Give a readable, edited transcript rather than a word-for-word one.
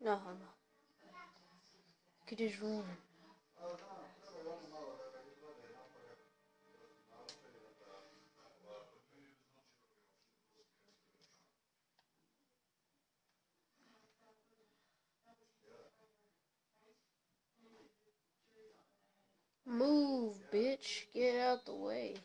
No, no. You could just run. Move, bitch. Get out the way.